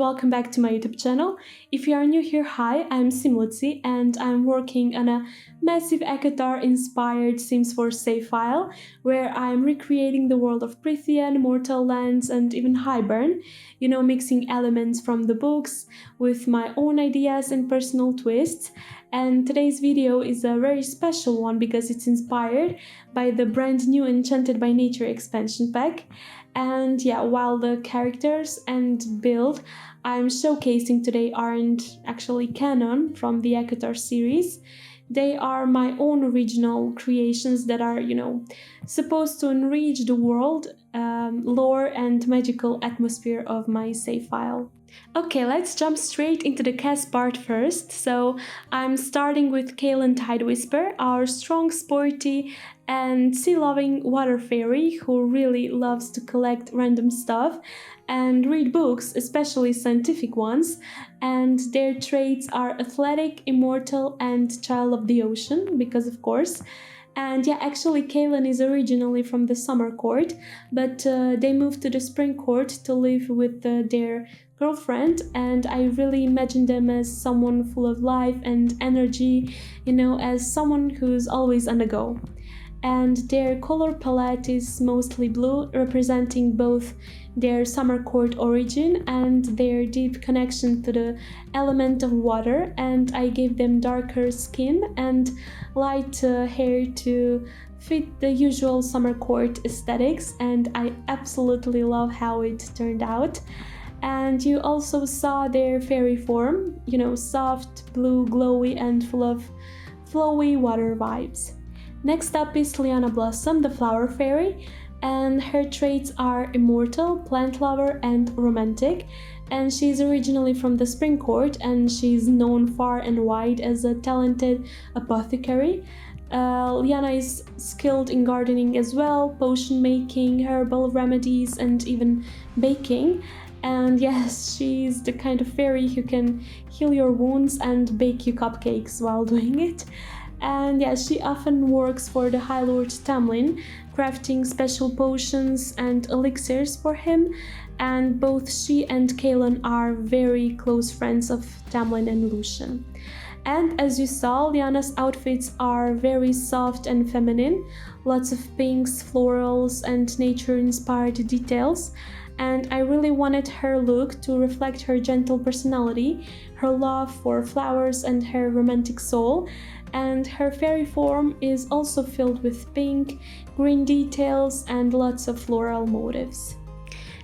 welcome back to my YouTube channel. If you are new here, hi, I'm Simlutzi and I'm working on a massive ACOTAR-inspired Sims 4 save file where I'm recreating the world of Prithian, Mortal Lands and even Hybern, mixing elements from the books with my own ideas and personal twists. And today's video is a very special one because it's inspired by the brand new Enchanted by Nature expansion pack. And yeah, while the characters and build I'm showcasing today aren't actually canon from the ACOTAR series, they are my own original creations that are, supposed to enrich the world, lore and magical atmosphere of my save file. Okay, let's jump straight into the CAS part first. So I'm starting with Caleun Tidewhisper, our strong, sporty and sea-loving water fairy who really loves to collect random stuff and read books, especially scientific ones, and their traits are athletic, immortal and child of the ocean, because of course. And yeah, actually Caleun is originally from the summer court, but they moved to the spring court to live with their girlfriend, and I really imagine them as someone full of life and energy, as someone who's always on the go. And their color palette is mostly blue, representing both their summer court origin and their deep connection to the element of water, and I gave them darker skin and light hair to fit the usual summer court aesthetics, and I absolutely love how it turned out. And you also saw their fairy form, soft, blue, glowy and full of flowy water vibes. Next up is Liana Blossom, the flower fairy, and her traits are immortal, plant lover and romantic, and she's originally from the spring court and she's known far and wide as a talented apothecary. Liana is skilled in gardening as well, potion making, herbal remedies and even baking. And yes, she's the kind of fairy who can heal your wounds and bake you cupcakes while doing it. And yeah, she often works for the High Lord Tamlin, crafting special potions and elixirs for him, and both she and Caleun are very close friends of Tamlin and Lucian. And as you saw, Liana's outfits are very soft and feminine, lots of pinks, florals and nature-inspired details, and I really wanted her look to reflect her gentle personality, her love for flowers and her romantic soul. And her fairy form is also filled with pink, green details and lots of floral motifs.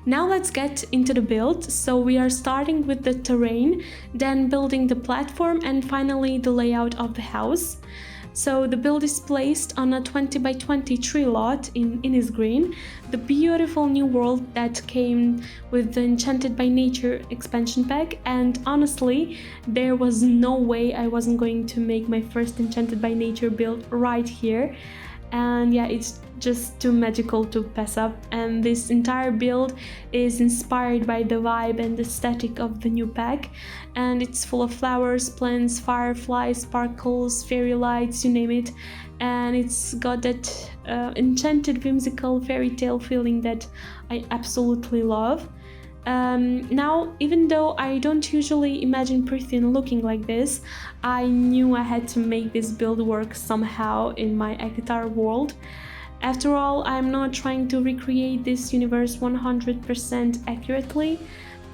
Now let's get into the build. So we are starting with the terrain, then building the platform and finally the layout of the house. So the build is placed on a 20 by 20 tree lot in Innisgreen, the beautiful new world that came with the Enchanted by Nature expansion pack, and honestly, there was no way I wasn't going to make my first Enchanted by Nature build right here. And yeah, it's just too magical to pass up, and this entire build is inspired by the vibe and aesthetic of the new pack, and it's full of flowers, plants, fireflies, sparkles, fairy lights, you name it, and it's got that enchanted whimsical fairy tale feeling that I absolutely love. Now, even though I don't usually imagine Prithian looking like this, I knew I had to make this build work somehow in my ACOTAR world. After all, I'm not trying to recreate this universe 100% accurately.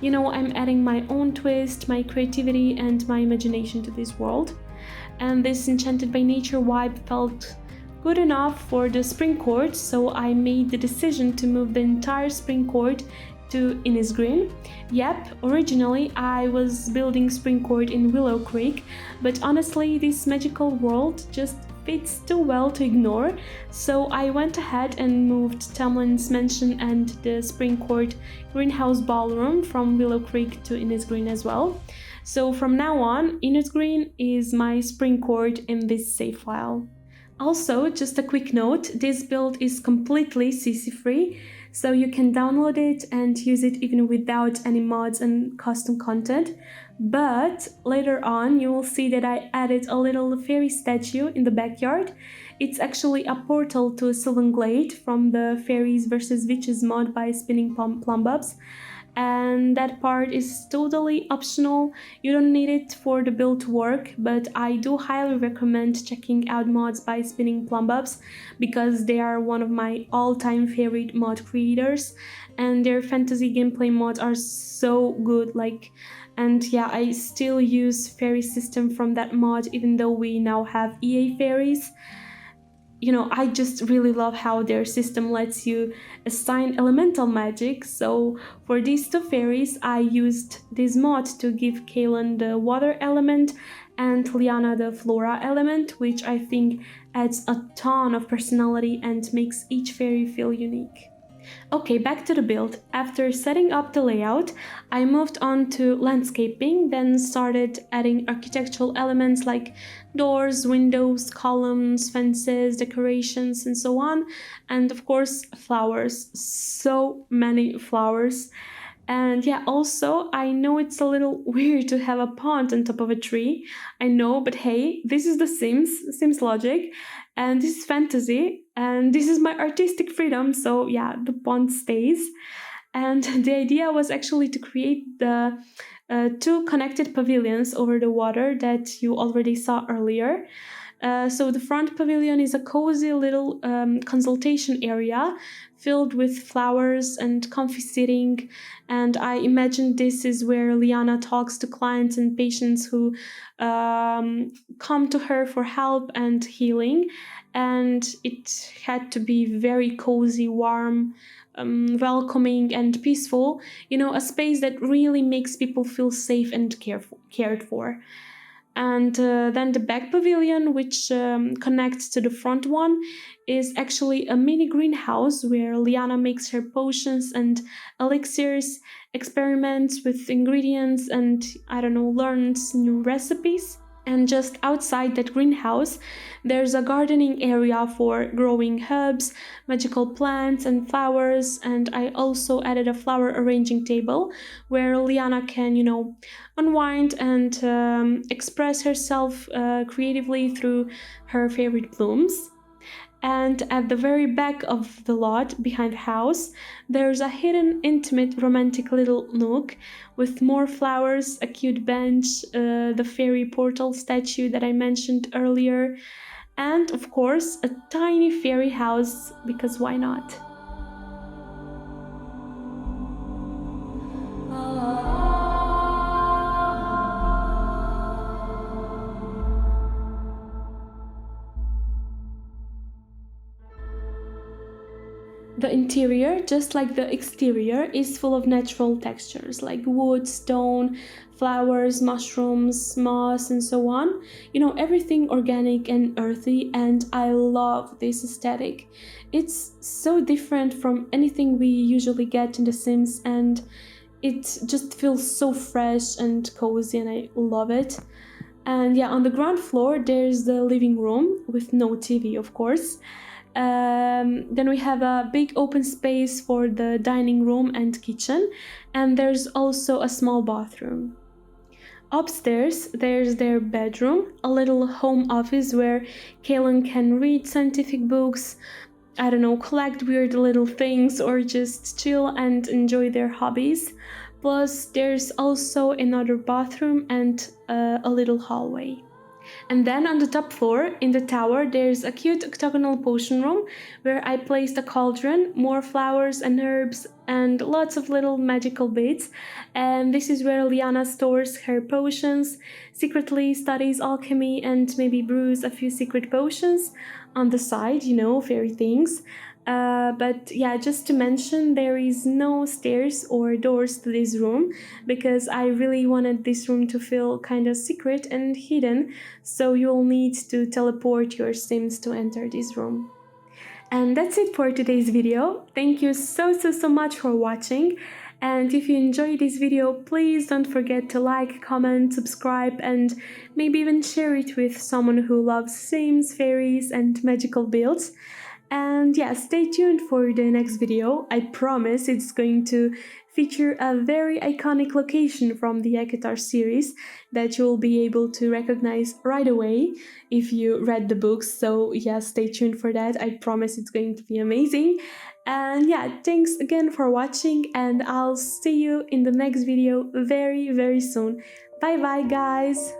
I'm adding my own twist, my creativity and my imagination to this world. And this Enchanted by Nature vibe felt good enough for the spring court, so I made the decision to move the entire spring court to Innisgreen. Yep, originally I was building spring court in Willow Creek, but honestly this magical world just fits too well to ignore, so I went ahead and moved Tamlin's mansion and the spring court greenhouse ballroom from Willow Creek to Innisgreen as well. So from now on, Innisgreen is my spring court in this save file. Also, just a quick note, this build is completely CC free, so you can download it and use it even without any mods and custom content. But later on, you will see that I added a little fairy statue in the backyard. It's actually a portal to Sylvan Glade from the Fairies vs Witches mod by Spinning Plumbubs. and that part is totally optional. You don't need it for the build to work, but I do highly recommend checking out mods by Spinning Plumbubs because they are one of my all-time favorite mod creators, and their fantasy gameplay mods are so good. And yeah, I still use fairy system from that mod even though we now have EA fairies. I just really love how their system lets you assign elemental magic. So for these two fairies, I used this mod to give Caleun the water element and Liana the flora element, which I think adds a ton of personality and makes each fairy feel unique. Okay, back to the build. After setting up the layout, I moved on to landscaping, then started adding architectural elements like doors, windows, columns, fences, decorations, and so on. And of course, flowers. So many flowers. And yeah, also, I know it's a little weird to have a pond on top of a tree. I know, but hey, this is the Sims logic, and this is fantasy, and this is my artistic freedom, so yeah, the pond stays. And the idea was actually to create the two connected pavilions over the water that you already saw earlier. So the front pavilion is a cozy little consultation area filled with flowers and comfy seating, and I imagine this is where Liana talks to clients and patients who come to her for help and healing. And it had to be very cozy, warm, welcoming, and peaceful. A space that really makes people feel safe and cared for. And then the back pavilion, which connects to the front one, is actually a mini greenhouse where Liana makes her potions and elixirs, experiments with ingredients, and I don't know, learns new recipes. And just outside that greenhouse, there's a gardening area for growing herbs, magical plants, and flowers. And I also added a flower arranging table where Liana can, unwind and express herself creatively through her favorite blooms. And at the very back of the lot, behind the house, there's a hidden, intimate, romantic little nook with more flowers, a cute bench, the fairy portal statue that I mentioned earlier, and of course, a tiny fairy house, because why not? The interior, just like the exterior, is full of natural textures like wood, stone, flowers, mushrooms, moss, and so on. Everything organic and earthy, and I love this aesthetic. It's so different from anything we usually get in The Sims, and it just feels so fresh and cozy, and I love it. And yeah, on the ground floor, there's the living room with no TV, of course. Then we have a big open space for the dining room and kitchen, and there's also a small bathroom. Upstairs, there's their bedroom, a little home office where Caleun can read scientific books, I don't know, collect weird little things, or just chill and enjoy their hobbies. Plus, there's also another bathroom and a little hallway. And then on the top floor, in the tower, there's a cute octagonal potion room where I placed a cauldron, more flowers and herbs, and lots of little magical bits. And this is where Liana stores her potions, secretly studies alchemy, and maybe brews a few secret potions on the side, fairy things. But yeah, just to mention, there is no stairs or doors to this room because I really wanted this room to feel kind of secret and hidden, so you'll need to teleport your Sims to enter this room. And that's it for today's video. Thank you so much for watching. And if you enjoyed this video, please don't forget to like, comment, subscribe, and maybe even share it with someone who loves Sims, fairies, and magical builds. And yeah, stay tuned for the next video. I promise it's going to feature a very iconic location from the ACOTAR series that you'll be able to recognize right away if you read the books. So yeah, stay tuned for that. I promise it's going to be amazing. And yeah, thanks again for watching, and I'll see you in the next video very, very soon. Bye bye, guys!